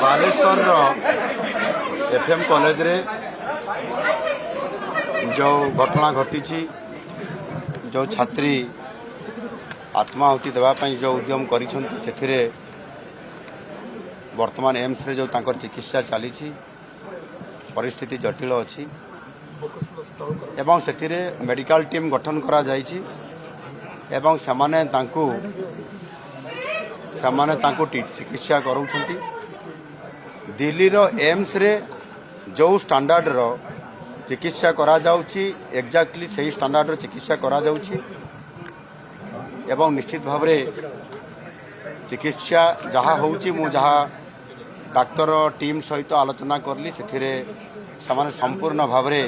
Baleshwar FM college रे जो घटना घटी जो छात्री आत्माहुति देवाई जो उद्यम कर वर्तमान एम्स रे जो तांकर चिकित्सा चली परिस्थिति जटिल अच्छी एवं से मेडिकल टीम गठन करा जायछि एवं समाने तांको चिकित्सा करूछंती। दिल्ली रो एम्स रे जो स्टैंडर्ड रो चिकित्सा करा जाउछि एक्जाक्टली सही स्टैंडर्ड रो चिकित्सा करा जाउछि एवं निश्चित भाव रे चिकित्सा जहाँ होउछि मु जहाँ डाक्तर टीम सहित आलोचना करली से समाने संपूर्ण भाव रे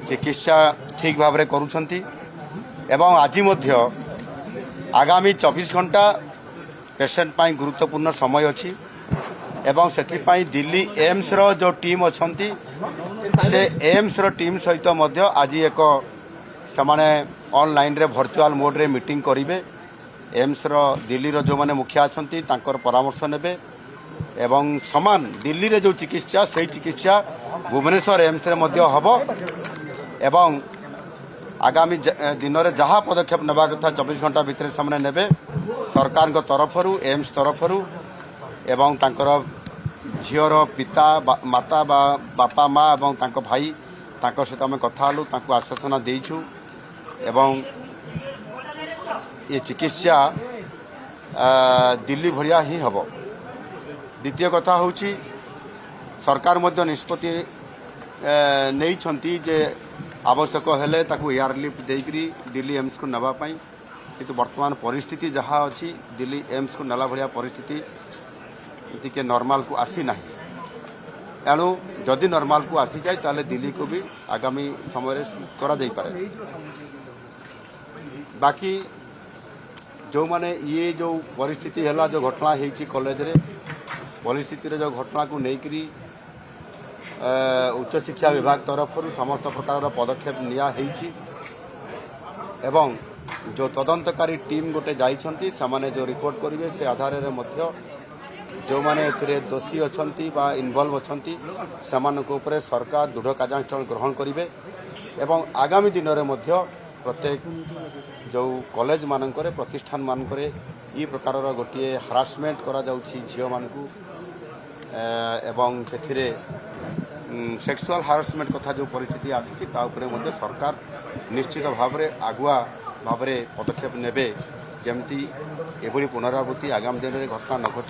चिकित्सा ठीक भाव रे करूछंती एवं आज मध्य आगामी 24 घंटा पेशेंट पाई गुरुत्वपूर्ण समय अच्छी एवं से दिल्ली एम्स रो जो टीम अच्छी से एम्स रो टीम सहित मध्य आज एक समाने ऑनलाइन रे वर्चुअल मोड रे मीटिंग करिवे। एम्स रो दिल्ली रो जो माने मुखिया अच्छी तांकर परामर्श नेबे एवं समान दिल्ली रे जो चिकित्सा सही चिकित्सा भुवनेश्वर एम्स रे मध्य हबो एवं आगामी दिन में जहाँ पदक्षेप नेबा कथा 24 घंटा भितर सामने नेबे सरकार को तरफरु एम्स तरफरु एवं तांकर झीवर पिता माता बापा माँ एवं तांको भाई तांको सहित आम कथा हलु तांको आश्वासना देइछु एवं ये चिकित्सा दिल्ली भलिया ही हबो। द्वितीय कथा होची सरकार मध्य निष्पत्ति नहीं जे आवश्यक हेले ताकू एयर लिफ्ट देकरी दिल्ली एम्स को नवा पाई किंतु वर्तमान परिस्थिति जहाँ अच्छी दिल्ली एम्स को नला भलिया परिस्थिति टिके नॉर्मल को आसी ना एणु जदि नॉर्मल को आसी जाए ताले दिल्ली को भी आगामी समय करा जाई पारे। बाकी जो माने ये जो परिस्थिति है जो घटना होती कॉलेज रे परिस्थिति रे जो घटना को लेकरी उच्च शिक्षा विभाग तरफ समस्त प्रकार पदक्षेप निया हेछि एवं जो तदंतकारी टीम गोटे जाइछंती समाने जो रिपोर्ट करिवे से आधार रे मध्य जो माने एथिरे दोषी अछंती बा इन्वॉल्व अछंती समान ऊपर सरकार दृढ़ कार्यानुष्ठान ग्रहण करिवे एवं आगामी दिन रे मध्य प्रत्येक जो कॉलेज मानकरे प्रतिष्ठान मानकरे ई प्रकार गोटे हरासमेंट करा जाउछि झियो मानकू एवं सेथिरे सेक्सुअल हारासमेंट कथा जो परिस्थिति आसी सरकार निश्चित भाव में आगुआ भाव में पदक्षेप नेबे जमती एभली पुनरावृत्ति आगामी दिन में घटना न घटी।